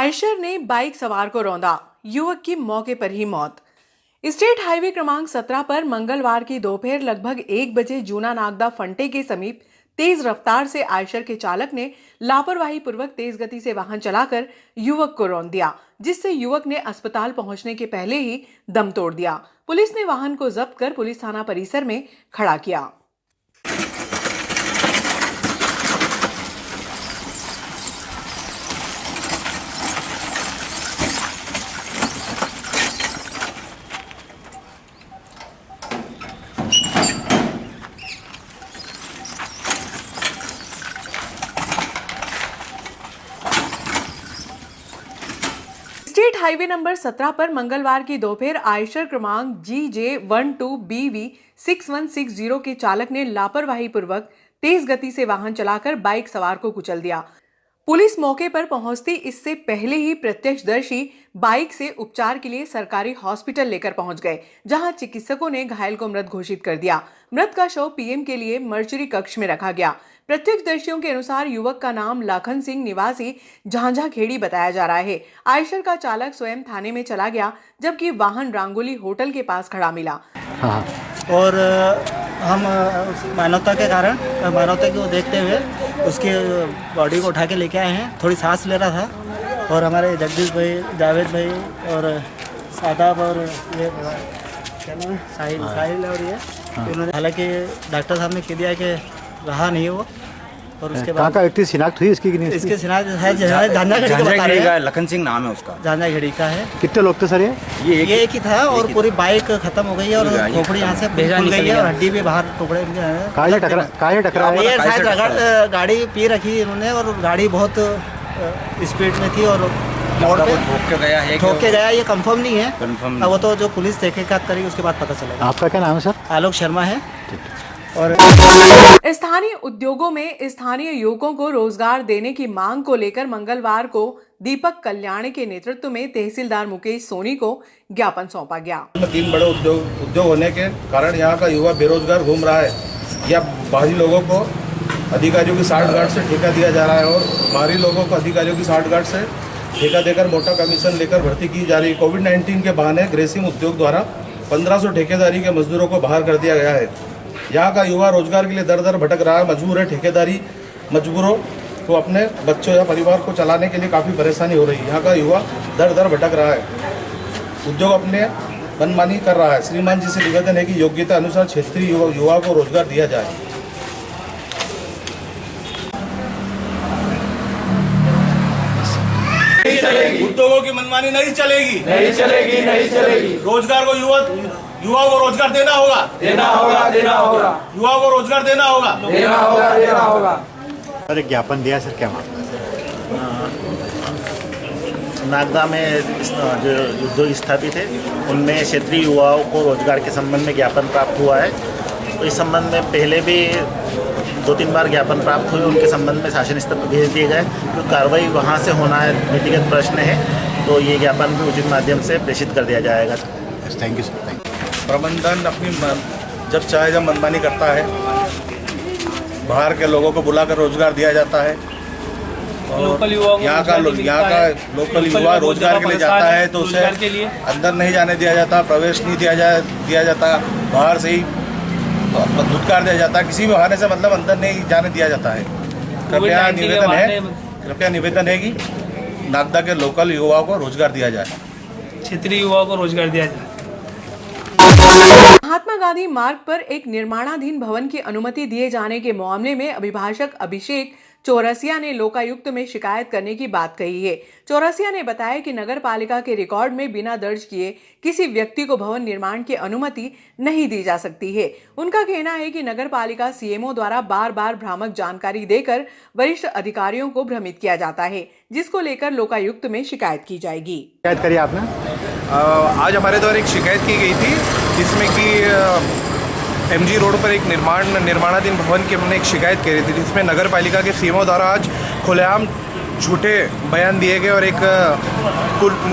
आयशर ने बाइक सवार को रौंदा, युवक की मौके पर ही मौत। स्टेट हाईवे क्रमांक 17 पर मंगलवार की दोपहर लगभग 1 बजे जूना नागदा फंटे के समीप तेज रफ्तार से आयशर के चालक ने लापरवाही पूर्वक तेज गति से वाहन चलाकर युवक को रौंद दिया, जिससे युवक ने अस्पताल पहुंचने के पहले ही दम तोड़ दिया। पुलिस ने वाहन को जब्त कर पुलिस थाना परिसर में खड़ा किया। स्टेट हाईवे नंबर 17 पर मंगलवार की दोपहर आयशर क्रमांक GJ12BV 6160 के चालक ने लापरवाही पूर्वक तेज गति से वाहन चलाकर बाइक सवार को कुचल दिया। पुलिस मौके पर पहुंचती इससे पहले ही प्रत्यक्षदर्शी बाइक से उपचार के लिए सरकारी हॉस्पिटल लेकर पहुंच गए, जहां चिकित्सकों ने घायल को मृत घोषित कर दिया। मृत का शव पीएम के लिए मर्चरी कक्ष में रखा गया। प्रत्यक्षदर्शियों के अनुसार युवक का नाम लाखन सिंह निवासी झांझा खेड़ी बताया जा रहा है। आयशर का चालक स्वयं थाने में चला गया, जबकि वाहन रांगोली होटल के पास खड़ा मिला। और हम मानवता के कारण मानवता को देखते हुए उसकी बॉडी को उठा के लेके आए हैं। थोड़ी सांस ले रहा था और हमारे जगदीश भाई, जावेद भाई और सादाब और ये क्या नाम है साहिल और ये उन्होंने, हालांकि डॉक्टर साहब ने कह दिया कि रहा नहीं वो। और उसके बाद का व्यक्ति शिनाख्त हुई इसकी इसके शिनाख्त है झांझा खेड़ी का, लखन सिंह नाम है उसका, झांझा खेड़ी का है। कितने लोग थे सर? ये एक ही था और पूरी बाइक खत्म हो गई है और खोपड़ी यहाँ से खुल गई है और हड्डी भी बाहर टुकड़े काहे टकरा ये शायद गाड़ी पी रखी इन्होंने और गाड़ी बहुत स्पीड में थी और मोड़ पे ठोक के गया। ये कंफर्म नहीं है, अब वो तो जो पुलिस तहकीकात करेगी उसके बाद पता चलेगा। आपका क्या नाम है सर? आलोक शर्मा है। और स्थानीय उद्योगों में स्थानीय युवकों को रोजगार देने की मांग को लेकर मंगलवार को दीपक कल्याणी के नेतृत्व में तहसीलदार मुकेश सोनी को ज्ञापन सौंपा गया। 3 बड़े उद्योग होने के कारण यहाँ का युवा बेरोजगार घूम रहा है। या बाहरी लोगों को अधिकारियों की साठगांठ से ठेका दिया जा रहा है और बाहरी लोगों को अधिकारियों की साठगांठ से ठेका देकर मोटा कमीशन लेकर भर्ती की जा रही है। कोविड-19 के बहाने ग्रेसिम उद्योग द्वारा 1500 ठेकेदारी के मजदूरों को बाहर कर दिया गया है। यहाँ का युवा रोजगार के लिए दर दर भटक रहा है, मजबूर है। ठेकेदारी मजबूरों को अपने बच्चों या परिवार को चलाने के लिए काफ़ी परेशानी हो रही है। यहाँ का युवा दर दर भटक रहा है, उद्योग अपने मनमानी कर रहा है। श्रीमान जी से निवेदन है कि योग्यता अनुसार क्षेत्रीय युवा को रोजगार दिया जाए। उद्योगों की मनमानी नहीं चलेगी, नहीं चलेगी, नहीं चलेगी। रोजगार को युवा को रोजगार देना होगा, देना होगा, देना होगा। युवा को रोजगार देना होगा, देना होगा, देना होगा। सर एक ज्ञापन दिया सर, क्या मामला? नागदा में जो उद्योग स्थापित है उनमें क्षेत्रीय युवाओं को रोजगार के संबंध में ज्ञापन प्राप्त हुआ है। तो इस संबंध में पहले भी 2-3 बार ज्ञापन प्राप्त हुए, उनके संबंध में शासन स्तर पर भेज दिए गए। तो कार्रवाई वहाँ से होना है, नीतिगत प्रश्न है, तो ये ज्ञापन भी उचित माध्यम से प्रेषित कर दिया जाएगा। Thank you sir. प्रबंधन अपनी जब चाहे जब मनमानी करता है, बाहर के लोगों को बुलाकर रोजगार दिया जाता है और यहाँ का लोकल युवा रोजगार के लिए जाता है तो उसे अंदर नहीं जाने दिया जाता, प्रवेश नहीं दिया जाता, बाहर से ही धुतकार दिया जाता है, किसी भी बहाने से मतलब अंदर नहीं जाने दिया जाता है। कृपया निवेदन है कि नागदा के लोकल युवाओं को रोजगार दिया जाए, क्षेत्रीय युवाओं को रोजगार दिया जाए। महात्मा गांधी मार्ग पर एक निर्माणाधीन भवन की अनुमति दिए जाने के मामले में अभिभाषक अभिषेक चौरसिया ने लोकायुक्त में शिकायत करने की बात कही है। चौरसिया ने बताया कि नगर पालिका के रिकॉर्ड में बिना दर्ज किए किसी व्यक्ति को भवन निर्माण की अनुमति नहीं दी जा सकती है। उनका कहना है कि नगर पालिका सीएमओ द्वारा बार बार भ्रामक जानकारी देकर वरिष्ठ अधिकारियों को भ्रमित किया जाता है, जिसको लेकर लोकायुक्त में शिकायत की जाएगी। शिकायत करी आपने? आज हमारे द्वारा एक शिकायत की गई थी, जिसमें कि MG रोड पर एक निर्माणाधीन भवन की हमने एक शिकायत करी थी, जिसमें नगर पालिका के सीएमओ द्वारा आज खुलेआम झूठे बयान दिए गए और एक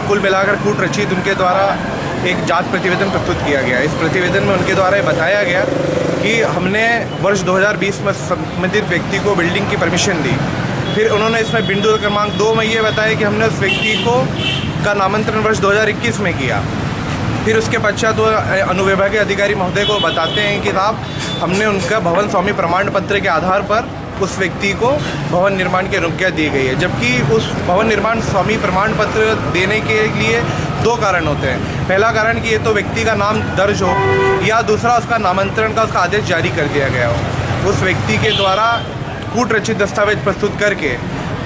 कुल मिलाकर कूट रचित उनके द्वारा एक जांच प्रतिवेदन प्रस्तुत किया गया। इस प्रतिवेदन में उनके द्वारा बताया गया कि हमने वर्ष 2020 में संबंधित व्यक्ति को बिल्डिंग की परमिशन दी, फिर उन्होंने इसमें बिंदु क्रमांक 2 में ये बताया कि हमने उस व्यक्ति का नामांतरण वर्ष 2021 में किया। फिर उसके पश्चात वो अनुविभागीय अधिकारी महोदय को बताते हैं कि साहब हमने उनका भवन स्वामी प्रमाण पत्र के आधार पर उस व्यक्ति को भवन निर्माण की अनुज्ञा दी गई है, जबकि उस भवन निर्माण स्वामी प्रमाण पत्र देने के लिए 2 कारण होते हैं। पहला कारण कि ये तो व्यक्ति का नाम दर्ज हो, या दूसरा उसका नामांतरण का उसका आदेश जारी कर दिया गया हो। उस व्यक्ति के द्वारा कूट रचित दस्तावेज प्रस्तुत करके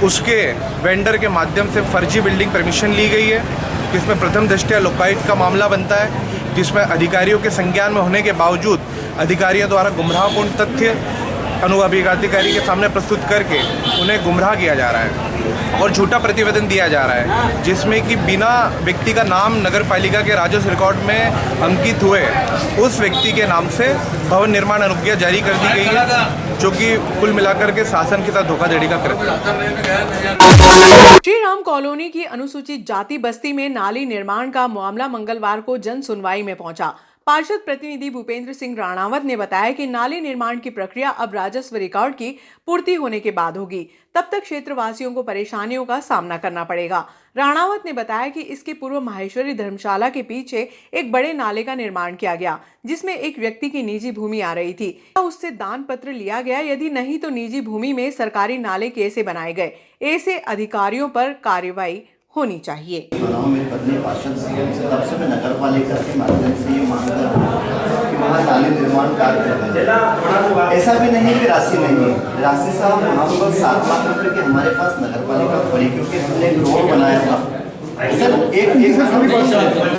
उसके वेंडर के माध्यम से फर्जी बिल्डिंग परमिशन ली गई है, जिसमें प्रथम दृष्टया लोकायुक्त का मामला बनता है, जिसमें अधिकारियों के संज्ञान में होने के बावजूद अधिकारियों द्वारा गुमराहपूर्ण तथ्य अनुविभागाधिकारी के सामने प्रस्तुत करके उन्हें गुमराह किया जा रहा है और झूठा प्रतिवेदन दिया जा रहा है, जिसमें कि बिना व्यक्ति का नाम नगर पालिका के राजस्व रिकॉर्ड में अंकित हुए उस व्यक्ति के नाम से भवन निर्माण अनुज्ञा जारी कर दी गई है, जो कि कुल मिलाकर के शासन के साथ धोखाधड़ी का कृत्य है। श्री राम कॉलोनी की अनुसूचित जाति बस्ती में नाली निर्माण का मामला मंगलवार को जन सुनवाई में पहुंचा। पार्षद प्रतिनिधि भूपेंद्र सिंह राणावत ने बताया कि नाली निर्माण की प्रक्रिया अब राजस्व रिकॉर्ड की पूर्ति होने के बाद होगी, तब तक क्षेत्रवासियों को परेशानियों का सामना करना पड़ेगा। राणावत ने बताया कि इसके पूर्व माहेश्वरी धर्मशाला के पीछे एक बड़े नाले का निर्माण किया गया, जिसमें एक व्यक्ति की निजी भूमि आ रही थी। उससे दान पत्र लिया गया, यदि नहीं तो निजी भूमि में सरकारी नाले कैसे बनाए गए, ऐसे अधिकारियों पर कार्रवाई होनी चाहिए। मेरी पत्नी पार्षद तब से मैं नगर पालिका के माध्यम से ये मांग कर रहा हूँ कि वहाँ नाली निर्माण कार्य करें। ऐसा भी नहीं कि राशि नहीं है, राशि साहब वहाँ पर 7 लाख रुपए की हमारे पास नगर पालिका पड़ी, क्योंकि हमने एक रोड बनाया था। सर एक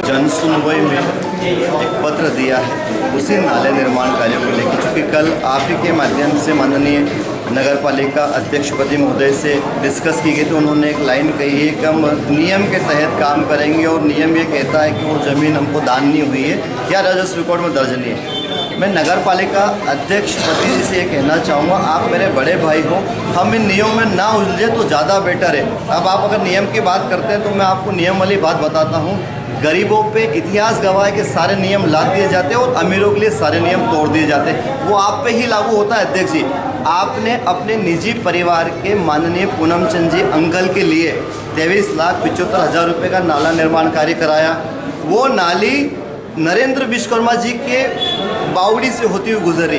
जन सुनवाई में एक पत्र दिया है उसी नाले निर्माण कार्यों को लेकर, क्योंकि कल आप ही के माध्यम से माननीय नगर पालिका अध्यक्ष पति महोदय से डिस्कस की गई, तो उन्होंने एक लाइन कही है कि हम नियम के तहत काम करेंगे, और नियम ये कहता है कि वो ज़मीन हमको दान नहीं हुई है या राजस्व रिकॉर्ड में दर्ज नहीं है। मैं नगर पालिका अध्यक्ष पति जी से ये कहना चाहूँगा, आप मेरे बड़े भाई हो, हम इन नियम में ना उलझे तो ज़्यादा बेटर है। अब आप अगर नियम की बात करते हैं तो मैं आपको नियम वाली बात बताता हूँ। गरीबों पे इतिहास गवाह है कि सारे नियम लाद दिए जाते हैं और अमीरों के लिए सारे नियम तोड़ दिए जाते हैं। वो आप पे ही लागू होता है। अध्यक्ष जी, आपने अपने निजी परिवार के माननीय पूनम चंद जी अंकल के लिए 23,75,000 रुपये का नाला निर्माण कार्य कराया। वो नाली नरेंद्र विश्वकर्मा जी के बावड़ी से होती हुई गुजरी।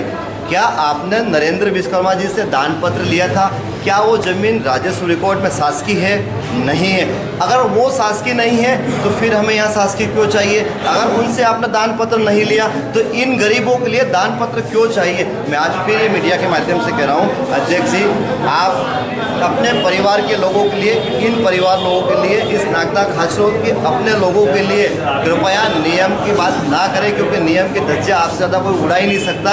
क्या आपने नरेंद्र विश्वकर्मा जी से दान पत्र लिया था? क्या वो ज़मीन राजस्व रिकॉर्ड में शासकीय है? नहीं है। अगर वो शासकीय नहीं है तो फिर हमें यहाँ शासकीय क्यों चाहिए? अगर उनसे आपने दान पत्र नहीं लिया तो इन गरीबों के लिए दान पत्र क्यों चाहिए? मैं आज फिर ये मीडिया के माध्यम से कह रहा हूँ, अध्यक्ष जी, आप अपने परिवार के लोगों के लिए, इन परिवार लोगों के लिए, इस नागदा खासरोद के अपने लोगों के लिए कृपया नियम की बात ना करें, क्योंकि नियम के धज्जे आपसे ज़्यादा कोई उड़ा ही नहीं सकता।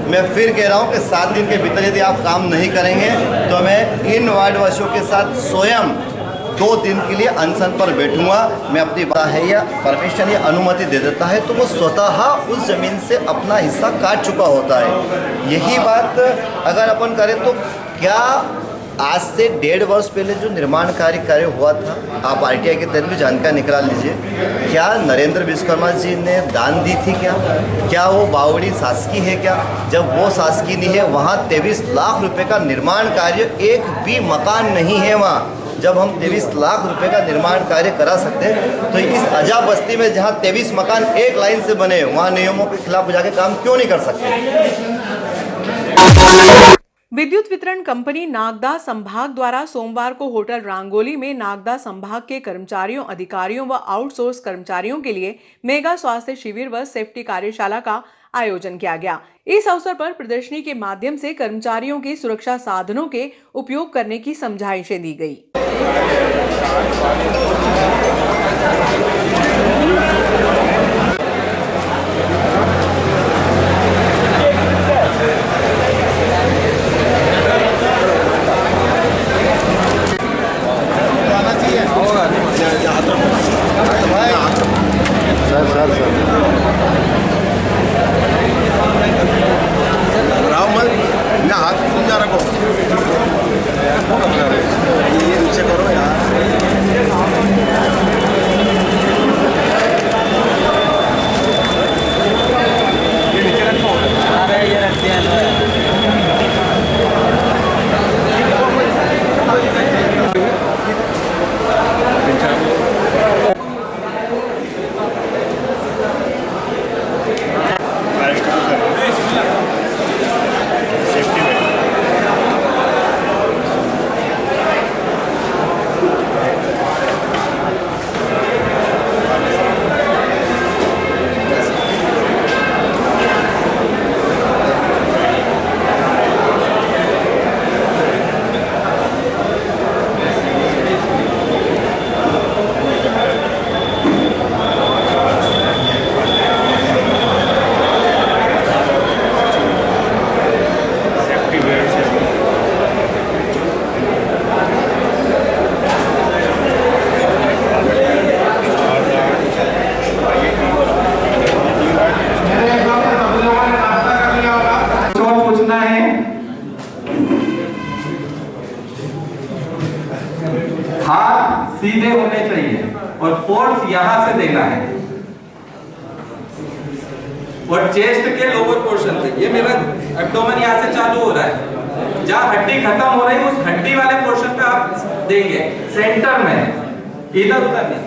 मैं फिर कह रहा हूँ कि 7 दिन के भीतर यदि आप काम नहीं करेंगे तो मैं इन वार्डवासियों के साथ स्वयं 2 दिन के लिए अनशन पर बैठूंगा। मैं अपनी बात है या परमिशन या अनुमति दे देता है तो वो स्वतः उस ज़मीन से अपना हिस्सा काट चुका होता है। यही बात अगर अपन करें तो क्या आज से 1.5 वर्ष पहले जो निर्माण कार्य हुआ था, आप RTI के तहत भी जानकारी निकाल लीजिए, क्या नरेंद्र विश्वकर्मा जी ने दान दी थी? क्या वो बावड़ी शासकीय है? क्या जब वो शासकीय नहीं है, वहाँ 23 लाख रुपए का निर्माण कार्य, एक भी मकान नहीं है वहाँ। जब हम 23 लाख रुपए का निर्माण कार्य करा सकते हैं तो इस अजाब बस्ती में जहाँ 23 मकान एक लाइन से बने, वहाँ नियमों के खिलाफ जाके काम क्यों नहीं कर सकते? विद्युत वितरण कंपनी नागदा संभाग द्वारा सोमवार को होटल रांगोली में नागदा संभाग के कर्मचारियों, अधिकारियों व आउटसोर्स कर्मचारियों के लिए मेगा स्वास्थ्य शिविर व सेफ्टी कार्यशाला का आयोजन किया गया। इस अवसर पर प्रदर्शनी के माध्यम से कर्मचारियों के सुरक्षा साधनों के उपयोग करने की समझाइशें दी गई। ये नीचे करो यार। यहाँ से देना है और चेस्ट के लोअर पोर्शन पे, ये मेरा एब्डोमेन यहाँ से चालू हो रहा है, जहाँ हड्डी खत्म हो रही है उस हड्डी वाले पोर्शन पे आप देंगे, सेंटर में, इधर उधर नहीं।